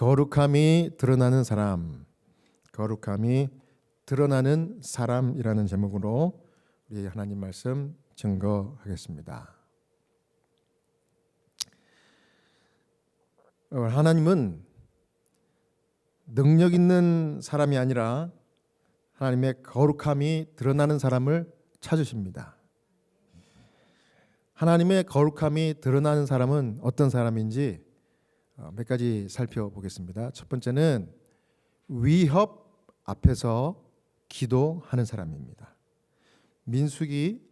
거룩함이 드러나는 사람, 거룩함이 드러나는 사람이라는 제목으로 우리 하나님 말씀 증거하겠습니다. 하나님은 능력 있는 사람이 아니라 하나님의 거룩함이 드러나는 사람을 찾으십니다. 하나님의 거룩함이 드러나는 사람은 어떤 사람인지 몇 가지 살펴보겠습니다. 첫 번째는 위협 앞에서 기도하는 사람입니다. 민수기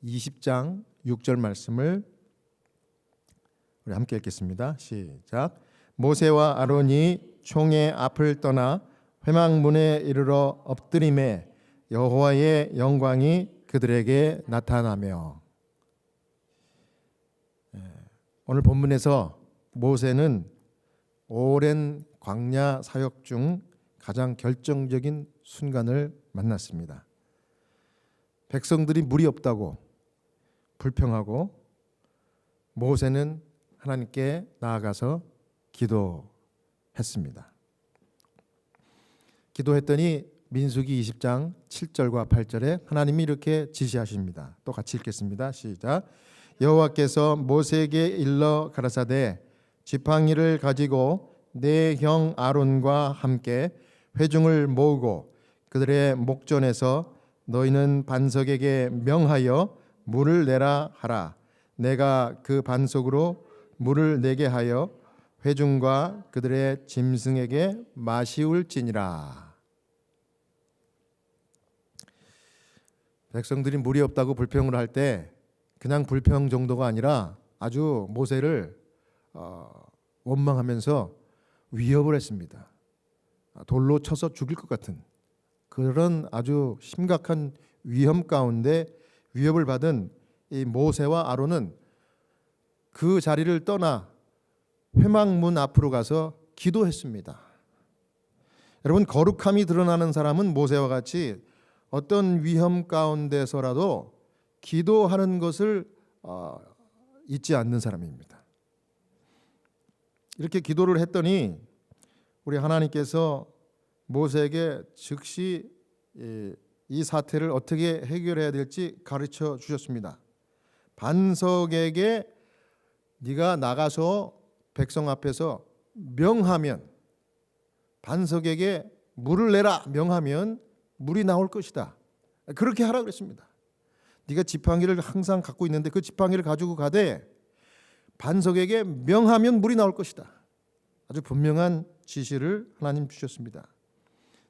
20장 6절 말씀을 우리 함께 읽겠습니다. 시작. 모세와 아론이 총의 앞을 떠나 회막문에 이르러 엎드림에 여호와의 영광이 그들에게 나타나며. 오늘 본문에서 모세는 오랜 광야 사역 중 가장 결정적인 순간을 만났습니다. 백성들이 물이 없다고 불평하고 모세는 하나님께 나아가서 기도했습니다. 기도했더니 민수기 20장 7절과 8절에 하나님이 이렇게 지시하십니다. 또 같이 읽겠습니다. 시작. 여호와께서 모세에게 일러 가라사대 지팡이를 가지고 내 형 아론과 함께 회중을 모으고 그들의 목전에서 너희는 반석에게 명하여 물을 내라 하라. 내가 그 반석으로 물을 내게 하여 회중과 그들의 짐승에게 마시울지니라. 백성들이 물이 없다고 불평을 할 때 그냥 불평 정도가 아니라 아주 모세를 원망하면서 위협을 했습니다. 돌로 쳐서 죽일 것 같은 그런 아주 심각한 위험 가운데 위협을 받은 이 모세와 아론은 그 자리를 떠나 회막문 앞으로 가서 기도했습니다. 여러분, 거룩함이 드러나는 사람은 모세와 같이 어떤 위험 가운데서라도 기도하는 것을 잊지 않는 사람입니다. 이렇게 기도를 했더니 우리 하나님께서 모세에게 즉시 이 사태를 어떻게 해결해야 될지 가르쳐 주셨습니다. 반석에게 네가 나가서 백성 앞에서 명하면, 반석에게 물을 내라 명하면 물이 나올 것이다. 그렇게 하라 그랬습니다. 네가 지팡이를 항상 갖고 있는데 그 지팡이를 가지고 가되 반석에게 명하면 물이 나올 것이다. 아주 분명한 지시를 하나님 주셨습니다.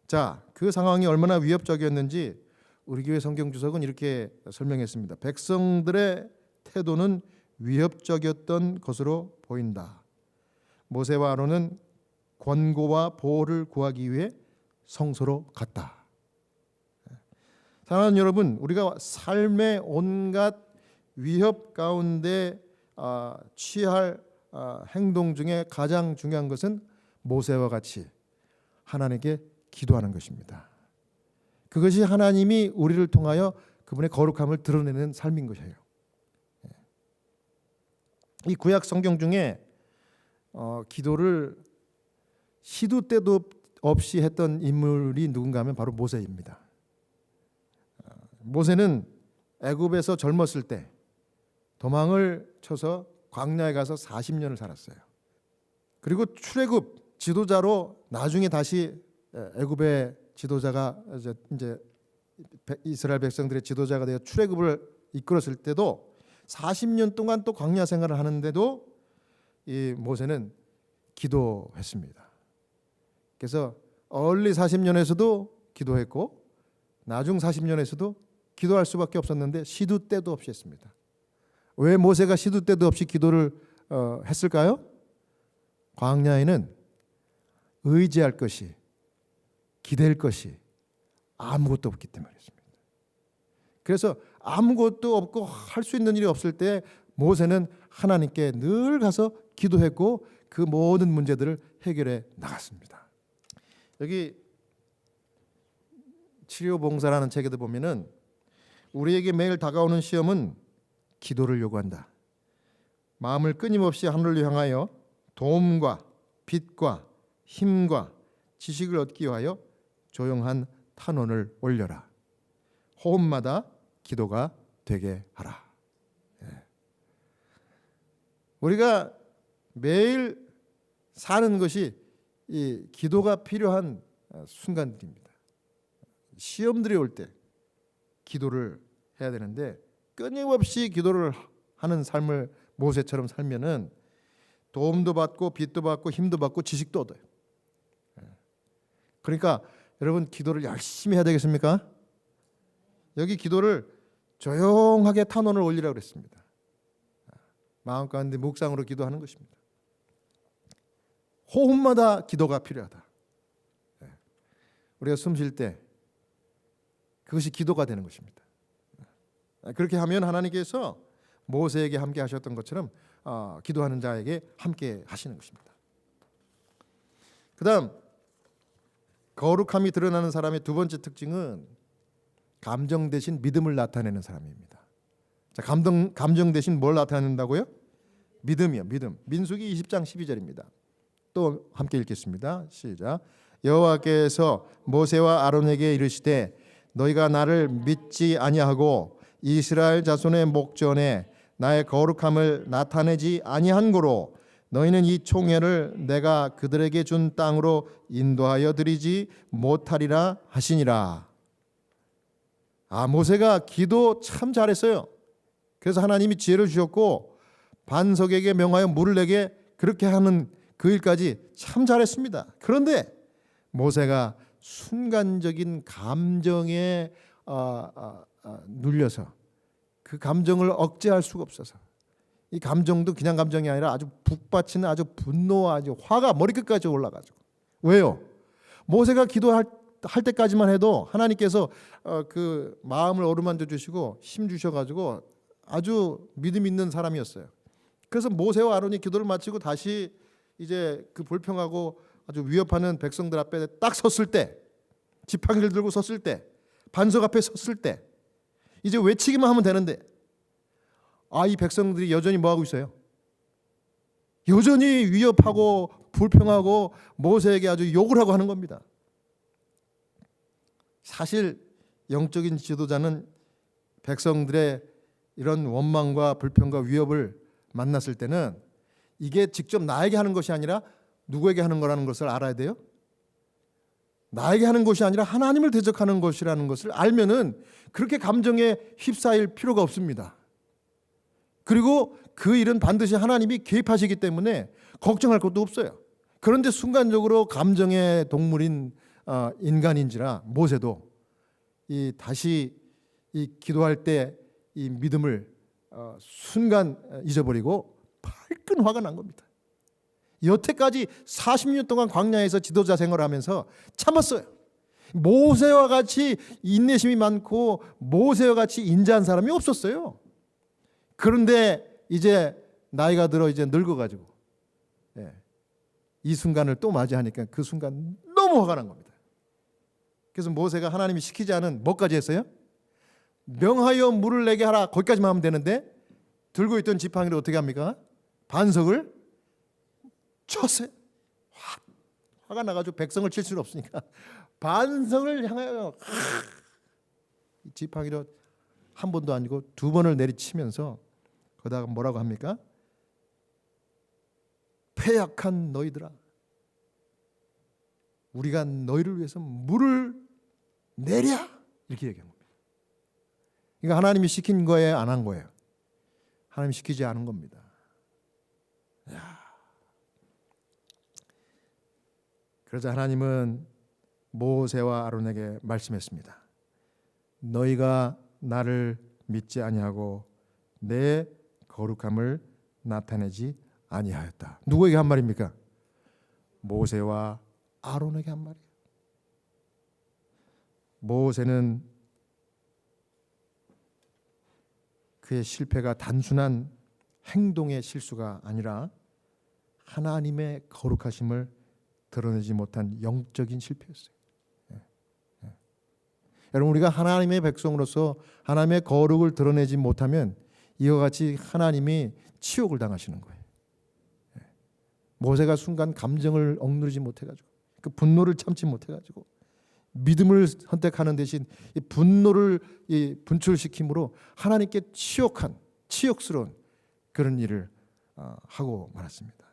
자, 그 상황이 얼마나 위협적이었는지 우리 교회 성경주석은 이렇게 설명했습니다. 백성들의 태도는 위협적이었던 것으로 보인다. 모세와 아론은 권고와 보호를 구하기 위해 성소로 갔다. 사랑하는 여러분, 우리가 삶의 온갖 위협 가운데 취할 행동 중에 가장 중요한 것은 모세와 같이 하나님께 기도하는 것입니다. 그것이 하나님이 우리를 통하여 그분의 거룩함을 드러내는 삶인 것이에요. 이 구약 성경 중에 기도를 시도 때도 없이 했던 인물이 누군가 하면 바로 모세입니다. 모세는 애굽에서 젊었을 때 도망을 쳐서 광야에 가서 40년을 살았어요. 그리고 출애굽 지도자로 나중에 다시 애굽의 지도자가 이제 이스라엘 백성들의 지도자가 되어 출애굽을 이끌었을 때도 40년 동안 또 광야 생활을 하는데도 이 모세는 기도했습니다. 그래서 얼리 40년에서도 기도했고 나중 40년에서도 기도할 수밖에 없었는데 시도 때도 없이 했습니다. 왜 모세가 시도 때도 없이 기도를 했을까요? 광야에는 의지할 것이, 기댈 것이 아무것도 없기 때문이었습니다. 그래서 아무것도 없고 할 수 있는 일이 없을 때 모세는 하나님께 늘 가서 기도했고 그 모든 문제들을 해결해 나갔습니다. 여기 치료봉사라는 책에도 보면은 우리에게 매일 다가오는 시험은 기도를 요구한다. 마음을 끊임없이 하늘을 향하여 도움과 빛과 힘과 지식을 얻기 위하여 조용한 탄원을 올려라. 호흡마다 기도가 되게 하라. 우리가 매일 사는 것이 이 기도가 필요한 순간들입니다. 시험들이 올 때 기도를 해야 되는데 끊임없이 기도를 하는 삶을 모세처럼 살면은 도움도 받고 빚도 받고 힘도 받고 지식도 얻어요. 그러니까 여러분 기도를 열심히 해야 되겠습니까? 여기 기도를 조용하게 탄원을 올리라고 그랬습니다. 마음 가운데 묵상으로 기도하는 것입니다. 호흡마다 기도가 필요하다. 우리가 숨 쉴 때 그것이 기도가 되는 것입니다. 그렇게 하면 하나님께서 모세에게 함께 하셨던 것처럼 기도하는 자에게 함께 하시는 것입니다. 그 다음 거룩함이 드러나는 사람의 두 번째 특징은 감정 대신 믿음을 나타내는 사람입니다. 자, 감정 대신 뭘 나타낸다고요? 믿음이요. 믿음. 민수기 20장 12절입니다. 또 함께 읽겠습니다. 시작. 여호와께서 모세와 아론에게 이르시되 너희가 나를 믿지 아니하고 이스라엘 자손의 목전에 나의 거룩함을 나타내지 아니한 고로 너희는 이 총회를 내가 그들에게 준 땅으로 인도하여 드리지 못하리라 하시니라. 모세가 기도 참 잘했어요. 그래서 하나님이 지혜를 주셨고 반석에게 명하여 물을 내게 그렇게 하는 그 일까지 참 잘했습니다. 그런데 모세가 순간적인 감정에 눌려서 그 감정을 억제할 수가 없어서 이 감정도 그냥 감정이 아니라 아주 북받치는 아주 분노와 아주 화가 머리끝까지 올라가지고. 왜요? 모세가 기도할 때까지만 해도 하나님께서 그 마음을 어루만져 주시고 힘 주셔가지고 아주 믿음 있는 사람이었어요. 그래서 모세와 아론이 기도를 마치고 다시 이제 그 불평하고 아주 위협하는 백성들 앞에 딱 섰을 때, 지팡이를 들고 섰을 때, 반석 앞에 섰을 때 이제 외치기만 하면 되는데 이 백성들이 여전히 뭐하고 있어요? 여전히 위협하고 불평하고 모세에게 아주 욕을 하고 하는 겁니다. 사실 영적인 지도자는 백성들의 이런 원망과 불평과 위협을 만났을 때는 이게 직접 나에게 하는 것이 아니라 누구에게 하는 거라는 것을 알아야 돼요. 나에게 하는 것이 아니라 하나님을 대적하는 것이라는 것을 알면은 그렇게 감정에 휩싸일 필요가 없습니다. 그리고 그 일은 반드시 하나님이 개입하시기 때문에 걱정할 것도 없어요. 그런데 순간적으로 감정의 동물인 인간인지라 모세도 다시 기도할 때 이 믿음을 순간 잊어버리고 발끈 화가 난 겁니다. 여태까지 40년 동안 광야에서 지도자 생활을 하면서 참았어요. 모세와 같이 인내심이 많고 모세와 같이 인자한 사람이 없었어요. 그런데 이제 나이가 들어 이제 늙어가지고 이 순간을 또 맞이하니까 그 순간 너무 화가 난 겁니다. 그래서 모세가 하나님이 시키지 않은 뭐까지 했어요? 명하여 물을 내게 하라. 거기까지만 하면 되는데 들고 있던 지팡이를 어떻게 합니까? 반석을 쳤어요. 화가 나가지고 백성을 칠 수는 없으니까 반석을 향하여 지팡이로 한 번도 아니고 두 번을 내리치면서 거기다가 뭐라고 합니까? 패약한 너희들아, 우리가 너희를 위해서 물을 내랴, 이렇게 얘기한 겁니다. 그러니까 하나님이 시킨 거예요, 안 한 거예요? 하나님이 시키지 않은 겁니다. 그러자 하나님은 모세와 아론에게 말씀했습니다. 너희가 나를 믿지 아니하고 내 거룩함을 나타내지 아니하였다. 누구에게 한 말입니까? 모세와 아론에게 한 말이에요. 모세는 그의 실패가 단순한 행동의 실수가 아니라 하나님의 거룩하심을 드러내지 못한 영적인 실패였어요. 여러분, 우리가 하나님의 백성으로서 하나님의 거룩을 드러내지 못하면 이와 같이 하나님이 치욕을 당하시는 거예요. 모세가 순간 감정을 억누르지 못해가지고 그 분노를 참지 못해가지고 믿음을 선택하는 대신 이 분노를 분출시킴으로 하나님께 치욕스러운 그런 일을 하고 말았습니다.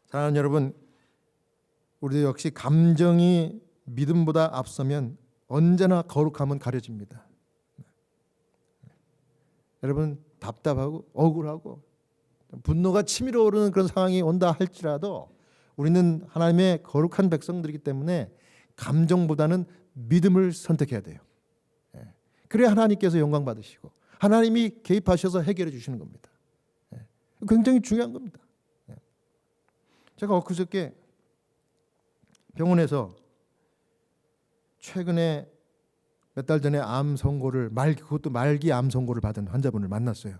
사랑하는 여러분, 우리도 역시 감정이 믿음보다 앞서면 언제나 거룩함은 가려집니다. 여러분, 답답하고 억울하고 분노가 치밀어 오르는 그런 상황이 온다 할지라도 우리는 하나님의 거룩한 백성들이기 때문에 감정보다는 믿음을 선택해야 돼요. 그래야 하나님께서 영광 받으시고 하나님이 개입하셔서 해결해 주시는 겁니다. 굉장히 중요한 겁니다. 제가 엊그저께 병원에서 최근에 몇 달 전에 암 선고를 그것도 말기 암 선고를 받은 환자분을 만났어요.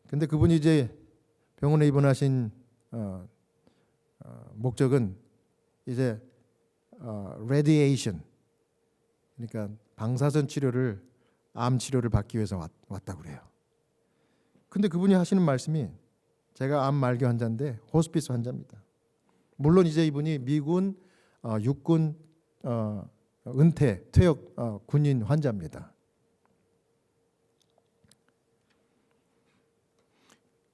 근데 그분이 이제 병원에 입원하신 목적은 이제 레디에이션, 그러니까 방사선 치료를 암 치료를 받기 위해서 왔다고 그래요. 근데 그분이 하시는 말씀이, 제가 암 말기 환자인데 호스피스 환자입니다. 물론 이제 이분이 미군 육군 퇴역 군인 환자입니다.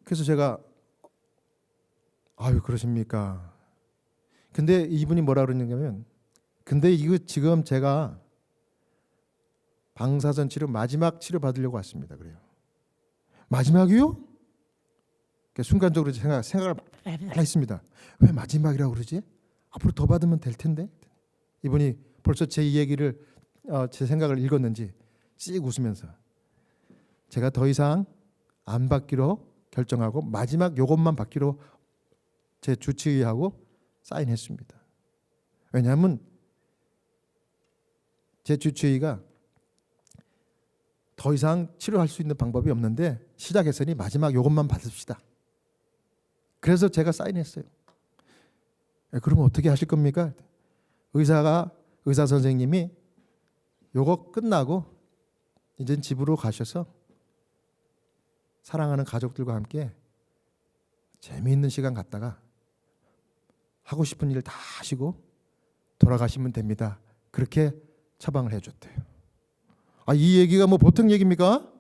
그래서 제가 아유 그러십니까? 근데 이분이 뭐라 그러냐면, 근데 이거 지금 제가 방사선 치료 마지막 치료 받으려고 왔습니다. 그래요. 마지막이요? 순간적으로 생각을 많이 했습니다. 왜 마지막이라고 그러지? 앞으로 더 받으면 될 텐데. 이분이 벌써 제 얘기를 제 생각을 읽었는지 씩 웃으면서, 제가 더 이상 안 받기로 결정하고 마지막 요것만 받기로 제 주치의하고 사인했습니다. 왜냐하면 제 주치의가 더 이상 치료할 수 있는 방법이 없는데 시작했으니 마지막 요것만 받읍시다. 그래서 제가 사인했어요. 그러면 어떻게 하실 겁니까? 의사 선생님이 요거 끝나고 이제 집으로 가셔서 사랑하는 가족들과 함께 재미있는 시간 갖다가 하고 싶은 일 다 하시고 돌아가시면 됩니다. 그렇게 처방을 해줬대요. 이 얘기가 뭐 보통 얘기입니까?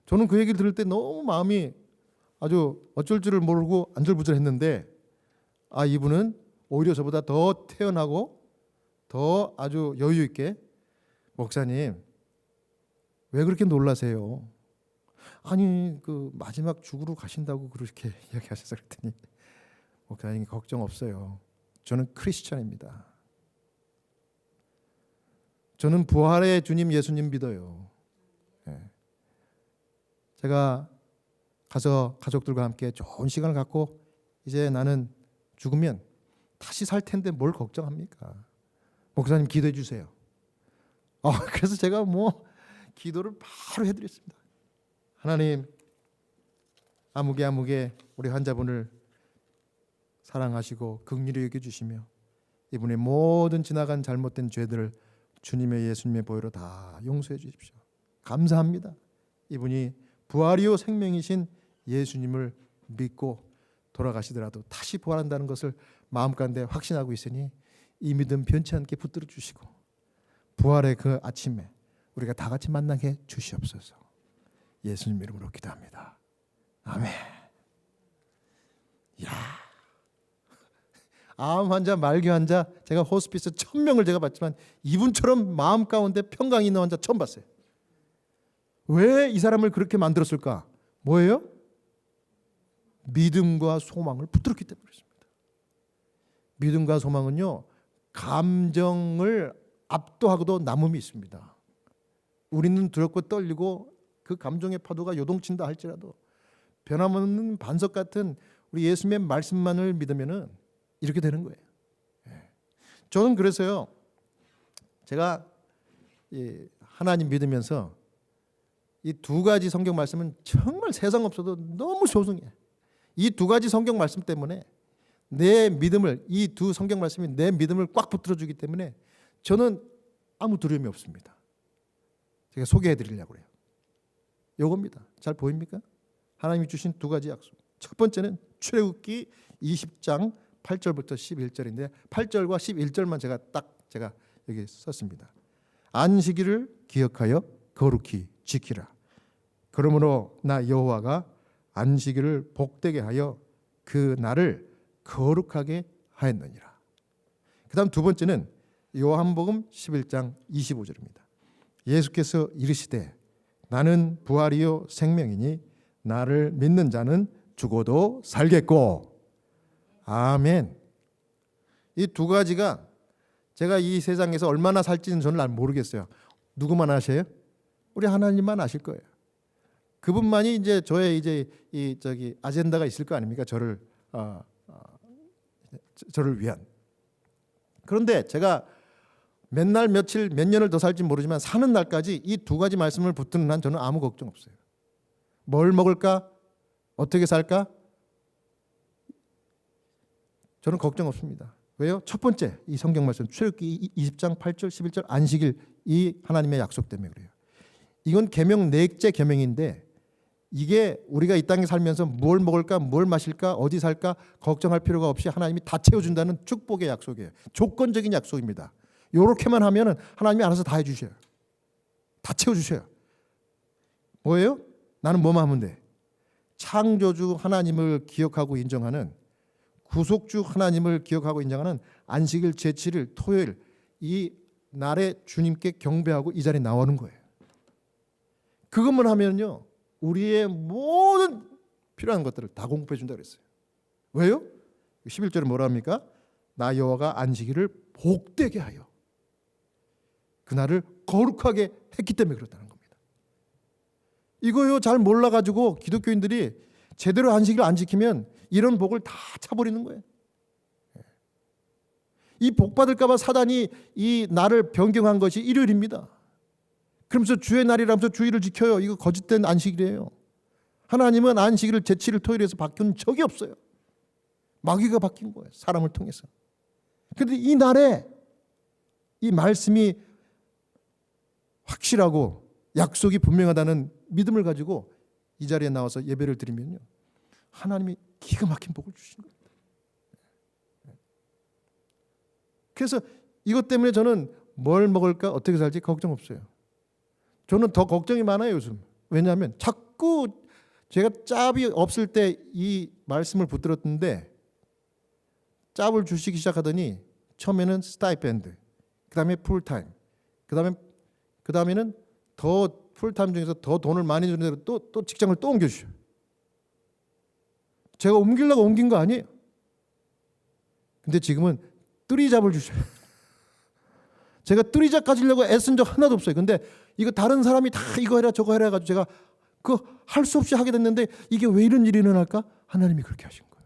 저는 그 얘기를 들을 때 너무 마음이 아주 어쩔 줄을 모르고 안절부절했는데, 이분은 오히려 저보다 더 태연하고 더 아주 여유 있게, 목사님 왜 그렇게 놀라세요? 아니 그 마지막 죽으러 가신다고 그렇게 이야기하셔서 그랬더니, 목사님 걱정 없어요. 저는 크리스찬입니다. 저는 부활의 주님 예수님 믿어요. 제가 가서 가족들과 함께 좋은 시간을 갖고 이제 나는 죽으면 다시 살 텐데 뭘 걱정합니까? 목사님 기도해 주세요. 그래서 제가 기도를 바로 해드렸습니다. 하나님, 아무개 우리 환자분을 사랑하시고 긍휼히 여겨주시며 이분의 모든 지나간 잘못된 죄들을 주님의 예수님의 보혈로 다 용서해 주십시오. 감사합니다. 이분이 부활이요 생명이신 예수님을 믿고 돌아가시더라도 다시 부활한다는 것을 마음가운데 확신하고 있으니 이 믿음 변치 않게 붙들어 주시고 부활의 그 아침에 우리가 다 같이 만나게 주시옵소서. 예수님 이름으로 기도합니다. 아멘. 암 환자, 말기 환자, 제가 호스피스 1000명을 제가 봤지만 이분처럼 마음 가운데 평강이 있는 환자 처음 봤어요. 왜 이 사람을 그렇게 만들었을까? 뭐예요? 믿음과 소망을 붙들었기 때문에 그렇습니다. 믿음과 소망은요, 감정을 압도하고도 남음이 있습니다. 우리는 두렵고 떨리고 그 감정의 파도가 요동친다 할지라도 변함없는 반석 같은 우리 예수님의 말씀만을 믿으면은 이렇게 되는 거예요. 저는 그래서요, 제가 하나님 믿으면서 이 두 가지 성경 말씀은 정말 세상 없어도 너무 소중해. 이 두 가지 성경 말씀 때문에 내 믿음을, 이 두 성경 말씀이 내 믿음을 꽉 붙들어 주기 때문에 저는 아무 두려움이 없습니다. 제가 소개해 드리려고 그래요. 요겁니다. 잘 보입니까? 하나님이 주신 두 가지 약속. 첫 번째는 출애굽기 20장 8절부터 11절인데 8절과 11절만 제가 여기 썼습니다. 안식일을 기억하여 거룩히 지키라. 그러므로 나 여호와가 안식일을 복되게 하여 그 날을 거룩하게 하였느니라. 그다음 두 번째는 요한복음 11장 25절입니다. 예수께서 이르시되 나는 부활이요 생명이니 나를 믿는 자는 죽어도 살겠고. 아멘. 이 두 가지가 제가 이 세상에서 얼마나 살지는 저는 잘 모르겠어요. 누구만 아세요? 우리 하나님만 아실 거예요. 그분만이 이제 저의 이제 이 아젠다가 있을 거 아닙니까? 저를 위한. 그런데 제가 몇 날 며칠 몇 년을 더 살지 모르지만 사는 날까지 이 두 가지 말씀을 붙드는 한 저는 아무 걱정 없어요. 뭘 먹을까? 어떻게 살까? 저는 걱정 없습니다. 왜요? 첫 번째 이 성경 말씀 출애굽기 20장 8절 11절 안식일 이 하나님의 약속 때문에 그래요. 이건 계명 넷째 계명인데 이게 우리가 이 땅에 살면서 뭘 먹을까 뭘 마실까 어디 살까 걱정할 필요가 없이 하나님이 다 채워준다는 축복의 약속이에요. 조건적인 약속입니다. 요렇게만 하면은 하나님이 알아서 다 해주셔요. 다 채워주셔요. 뭐예요? 나는 뭐만 하면 돼. 창조주 하나님을 기억하고 인정하는 구속주 하나님을 기억하고 인정하는 안식일 제7일 토요일 이 날에 주님께 경배하고 이 자리에 나오는 거예요. 그것만 하면요 우리의 모든 필요한 것들을 다 공급해 준다 그랬어요. 왜요? 11절에 뭐라 합니까? 나 여호와가 안식일을 복되게 하여 그날을 거룩하게 했기 때문에 그렇다는 겁니다. 이거요 잘 몰라가지고 기독교인들이 제대로 안식일을 안 지키면 이런 복을 다 차버리는 거예요. 이 복 받을까 봐 사단이 이 날을 변경한 것이 일요일입니다. 그러면서 주의 날이라면서 주일을 지켜요. 이거 거짓된 안식일이에요. 하나님은 안식일을 제7일 토요일에서 바꾼 적이 없어요. 마귀가 바뀐 거예요. 사람을 통해서. 그런데 이 날에 이 말씀이 확실하고 약속이 분명하다는 믿음을 가지고 이 자리에 나와서 예배를 드리면요 하나님이 기가 막힌 복을 주시는 겁니다. 그래서 이것 때문에 저는 뭘 먹을까 어떻게 살지 걱정 없어요. 저는 더 걱정이 많아요 요즘. 왜냐하면 자꾸 제가 짭이 없을 때 이 말씀을 붙들었는데 짭을 주시기 시작하더니 처음에는 스타이펜드, 그 다음에 풀타임, 그 다음에는 더 풀타임 중에서 더 돈을 많이 주는 대로 또 직장을 또 옮겨주셔요. 제가 옮기려고 옮긴 거 아니에요. 근데 지금은 뜨리잡을 주셔요. 제가 뜨리잡 가지려고 애쓴 적 하나도 없어요. 근데 이거 다른 사람이 다 이거 해라 저거 해라 해가지고 제가 그거 할 수 없이 하게 됐는데 이게 왜 이런 일이 일어날까? 하나님이 그렇게 하신 거예요.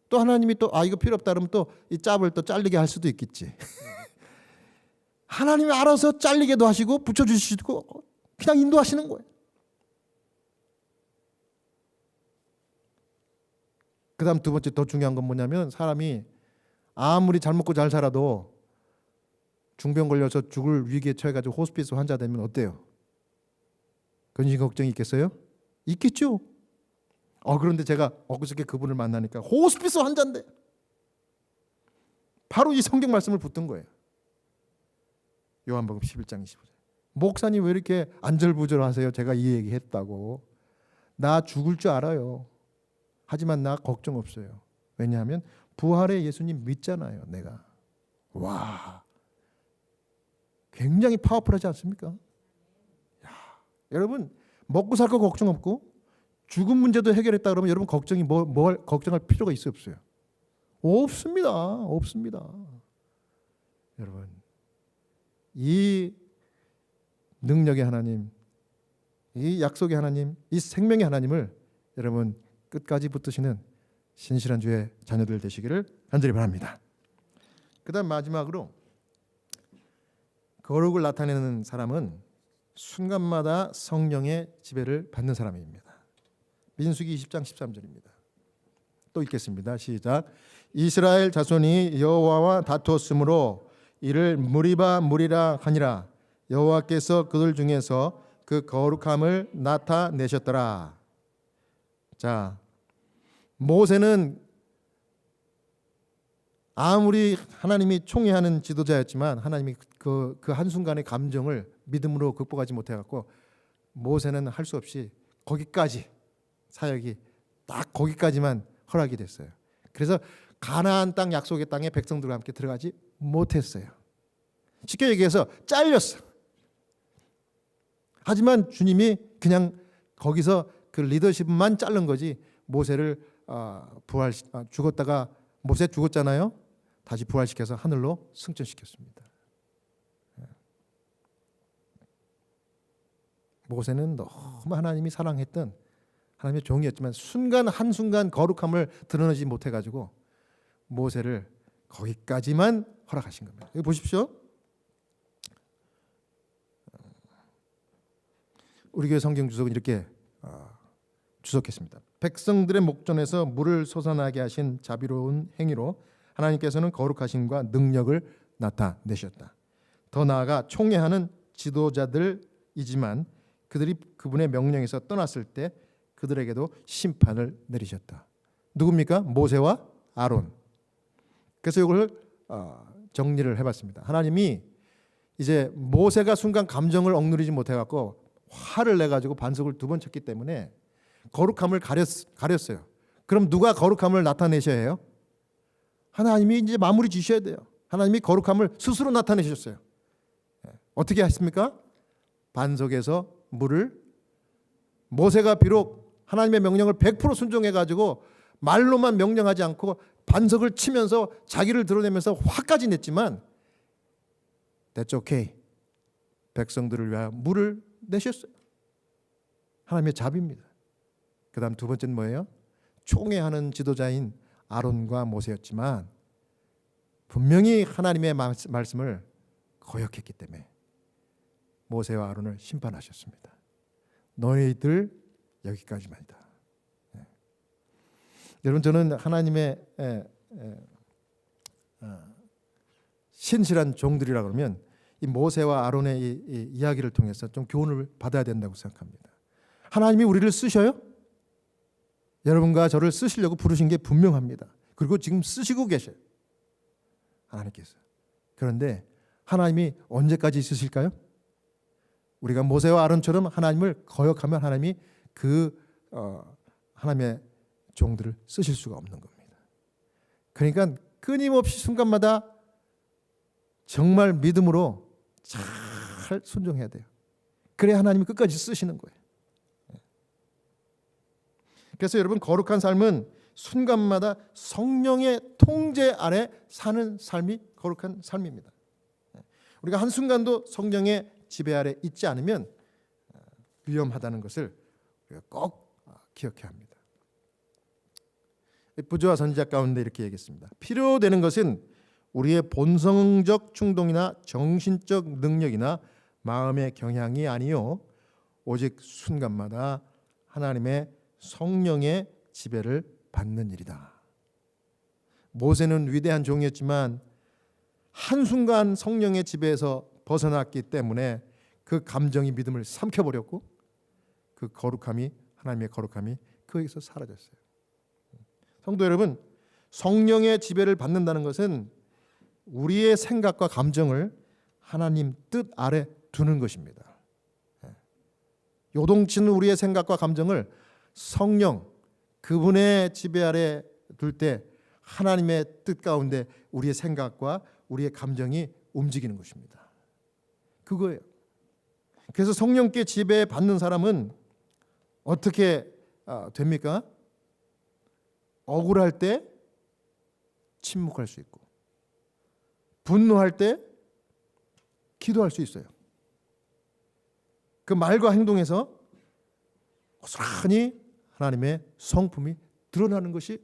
또 하나님이 또 이거 필요 없다 그러면 또 이 짭을 또 잘리게 할 수도 있겠지. 하나님이 알아서 잘리게도 하시고 붙여주시고 그냥 인도하시는 거예요. 그 다음 두 번째 더 중요한 건 뭐냐면 사람이 아무리 잘 먹고 잘 살아도 중병 걸려서 죽을 위기에 처해가지고 호스피스 환자 되면 어때요? 근심 걱정이 있겠어요? 있겠죠. 그런데 제가 엊그저께 그분을 만나니까 호스피스 환자인데 바로 이 성경 말씀을 붙든 거예요. 요한복음 11장 25절. 목사님 왜 이렇게 안절부절하세요? 제가 이 얘기 했다고. 나 죽을 줄 알아요. 하지만 나 걱정 없어요. 왜냐하면 부활의 예수님 믿잖아요. 내가. 와, 굉장히 파워풀하지 않습니까? 야, 여러분 먹고 살 거 걱정 없고 죽음 문제도 해결했다 그러면 여러분 걱정이 뭘 걱정할 필요가 있어요 없어요? 없습니다. 없습니다. 여러분 이 능력의 하나님, 이 약속의 하나님, 이 생명의 하나님을 여러분 끝까지 붙드시는 신실한 주의 자녀들 되시기를 간절히 바랍니다. 그 다음 마지막으로 거룩을 나타내는 사람은 순간마다 성령의 지배를 받는 사람입니다. 민수기 20장 13절입니다. 또 읽겠습니다. 시작. 이스라엘 자손이 여호와와 다투었으므로 이를 무리바 무리라 하니라. 여호와께서 그들 중에서 그 거룩함을 나타내셨더라. 자, 모세는 아무리 하나님이 총애하는 지도자였지만 하나님이 그 한순간의 감정을 믿음으로 극복하지 못해갖고 모세는 할 수 없이 거기까지 사역이 딱 거기까지만 허락이 됐어요. 그래서 가나안 땅 약속의 땅에 백성들과 함께 들어가지 못했어요. 쉽게 얘기해서 잘렸어. 하지만 주님이 그냥 거기서 그 리더십만 자른 거지 모세를 죽었다가 모세 죽었잖아요. 다시 부활시켜서 하늘로 승천시켰습니다. 모세는 너무 하나님이 사랑했던 하나님의 종이었지만 순간 한순간 거룩함을 드러내지 못해가지고 모세를 거기까지만 허락하신 겁니다. 여기 보십시오. 우리 교회 성경 주석은 이렇게 주석했습니다. 백성들의 목전에서 물을 솟아나게 하신 자비로운 행위로 하나님께서는 거룩하심과 능력을 나타내셨다. 더 나아가 총애하는 지도자들이지만 그들이 그분의 명령에서 떠났을 때 그들에게도 심판을 내리셨다. 누굽니까? 모세와 아론. 그래서 이걸 정리를 해봤습니다. 하나님이 이제 모세가 순간 감정을 억누르지 못해갖고 화를 내가지고 반석을 2번 쳤기 때문에 거룩함을 가렸어요. 그럼 누가 거룩함을 나타내셔야 해요? 하나님이 이제 마무리 지셔야 돼요. 하나님이 거룩함을 스스로 나타내셨어요. 어떻게 하십니까? 반석에서 물을 모세가 비록 하나님의 명령을 100% 순종해가지고 말로만 명령하지 않고 반석을 치면서 자기를 드러내면서 화까지 냈지만 That's okay. 백성들을 위하여 물을 내셨어요. 하나님의 자비입니다. 그 다음 2번째는 뭐예요? 총애하는 지도자인 아론과 모세였지만 분명히 하나님의 말씀을 거역했기 때문에 모세와 아론을 심판하셨습니다. 너희들 여기까지만이다. 여러분, 저는 하나님의 신실한 종들이라 그러면 이 모세와 아론의 이 이야기를 통해서 좀 교훈을 받아야 된다고 생각합니다. 하나님이 우리를 쓰셔요? 여러분과 저를 쓰시려고 부르신 게 분명합니다. 그리고 지금 쓰시고 계셔요. 하나님께서. 그런데 하나님이 언제까지 쓰실까요? 우리가 모세와 아론처럼 하나님을 거역하면 하나님이 하나님의 종들을 쓰실 수가 없는 겁니다. 그러니까 끊임없이 순간마다 정말 믿음으로 잘 순종해야 돼요. 그래야 하나님이 끝까지 쓰시는 거예요. 그래서 여러분, 거룩한 삶은 순간마다 성령의 통제 아래 사는 삶이 거룩한 삶입니다. 우리가 한순간도 성령의 지배 아래 있지 않으면 위험하다는 것을 우리가 꼭 기억해야 합니다. 부조와 선지자 가운데 이렇게 얘기했습니다. 필요되는 것은 우리의 본성적 충동이나 정신적 능력이나 마음의 경향이 아니요 오직 순간마다 하나님의 성령의 지배를 받는 일이다. 모세는 위대한 종이었지만 한순간 성령의 지배에서 벗어났기 때문에 그 감정이 믿음을 삼켜버렸고 그 거룩함이, 하나님의 거룩함이 거기서 사라졌어요. 성도 여러분, 성령의 지배를 받는다는 것은 우리의 생각과 감정을 하나님 뜻 아래 두는 것입니다. 요동치는 우리의 생각과 감정을 성령, 그분의 지배 아래 둘 때 하나님의 뜻 가운데 우리의 생각과 우리의 감정이 움직이는 것입니다. 그거예요. 그래서 성령께 지배받는 사람은 어떻게 됩니까? 억울할 때 침묵할 수 있고, 분노할 때 기도할 수 있어요. 그 말과 행동에서 고스란히 하나님의 성품이 드러나는 것이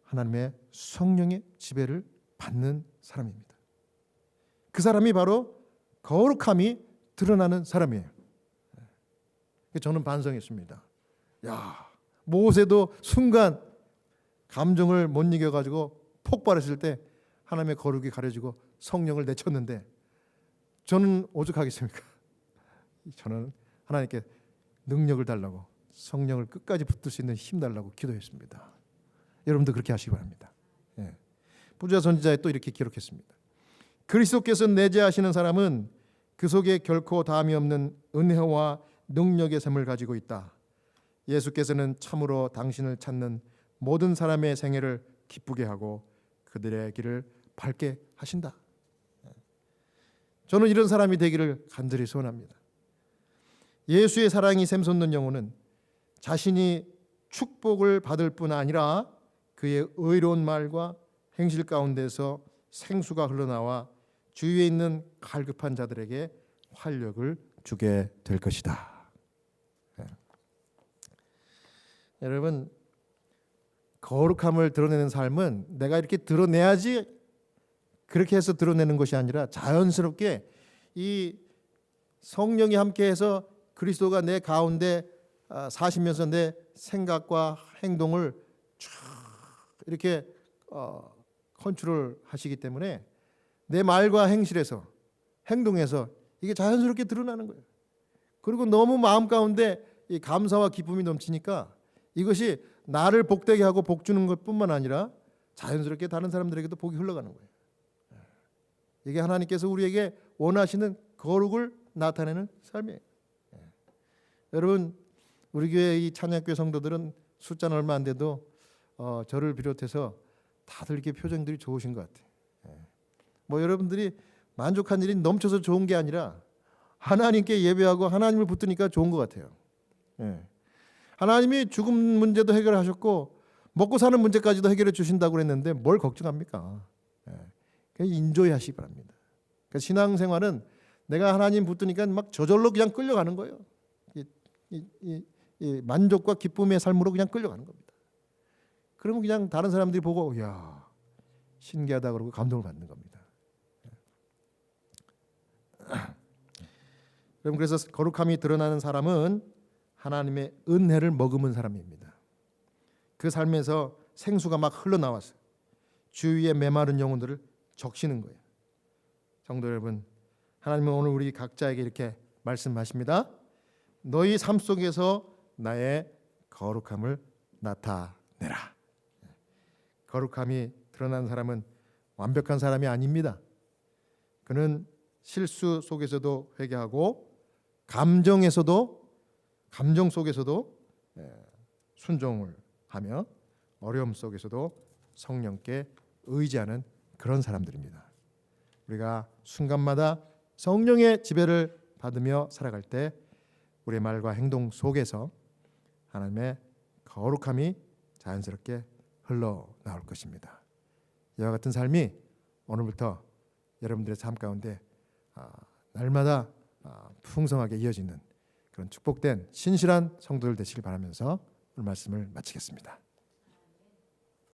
하나님의 성령의 지배를 받는 사람입니다. 그 사람이 바로 거룩함이 드러나는 사람이에요. 저는 반성했습니다. 모세도 순간 감정을 못 이겨가지고 폭발했을 때 하나님의 거룩이 가려지고 성령을 내쳤는데 저는 오죽하겠습니까? 저는 하나님께 능력을 달라고, 성령을 끝까지 붙들 수 있는 힘 달라고 기도했습니다. 여러분도 그렇게 하시기 바랍니다. 예. 부자 선지자에 또 이렇게 기록했습니다. 그리스도께서 내재하시는 사람은 그 속에 결코 다함이 없는 은혜와 능력의 샘을 가지고 있다. 예수께서는 참으로 당신을 찾는 모든 사람의 생애를 기쁘게 하고 그들의 길을 밝게 하신다. 저는 이런 사람이 되기를 간절히 소원합니다. 예수의 사랑이 샘솟는 영혼은 자신이 축복을 받을 뿐 아니라 그의 의로운 말과 행실 가운데서 생수가 흘러나와 주위에 있는 갈급한 자들에게 활력을 주게 될 것이다. 여러분, 거룩함을 드러내는 삶은 내가 이렇게 드러내야지, 그렇게 해서 드러내는 것이 아니라 자연스럽게 이 성령이 함께해서 그리스도가 내 가운데 사시면서 내 생각과 행동을 쭉 이렇게 컨트롤 하시기 때문에 내 말과 행실에서, 행동에서 이게 자연스럽게 드러나는 거예요. 그리고 너무 마음 가운데 이 감사와 기쁨이 넘치니까 이것이 나를 복되게 하고 복 주는 것뿐만 아니라 자연스럽게 다른 사람들에게도 복이 흘러가는 거예요. 이게 하나님께서 우리에게 원하시는 거룩을 나타내는 삶이에요. 여러분, 우리 교회 이 찬양교회 성도들은 숫자는 얼마 안 돼도 저를 비롯해서 다들 이렇게 표정들이 좋으신 것 같아요. 뭐 여러분들이 만족한 일이 넘쳐서 좋은 게 아니라 하나님께 예배하고 하나님을 붙드니까 좋은 것 같아요. 하나님이 죽음 문제도 해결하셨고 먹고 사는 문제까지도 해결해 주신다고 그랬는데 뭘 걱정합니까? 그냥 인조해 하시기 바랍니다. 그러니까 신앙생활은 내가 하나님 붙드니까 막 저절로 그냥 끌려가는 거예요. 이 만족과 기쁨의 삶으로 그냥 끌려가는 겁니다. 그러면 그냥 다른 사람들이 보고 이야 신기하다 그러고 감동을 받는 겁니다. 여러분, 그래서 거룩함이 드러나는 사람은 하나님의 은혜를 머금은 사람입니다. 그 삶에서 생수가 막 흘러나와서 주위에 메마른 영혼들을 적시는 거예요. 성도 여러분, 하나님은 오늘 우리 각자에게 이렇게 말씀하십니다. 너희 삶 속에서 나의 거룩함을 나타내라. 거룩함이 드러난 사람은 완벽한 사람이 아닙니다. 그는 실수 속에서도 회개하고 감정 속에서도 순종을 하며 어려움 속에서도 성령께 의지하는 그런 사람들입니다. 우리가 순간마다 성령의 지배를 받으며 살아갈 때 우리의 말과 행동 속에서 하나님의 거룩함이 자연스럽게 흘러나올 것입니다. 이와 같은 삶이 오늘부터 여러분들의 삶 가운데 날마다 풍성하게 이어지는 그런 축복된 신실한 성도들 되시길 바라면서 오늘 말씀을 마치겠습니다.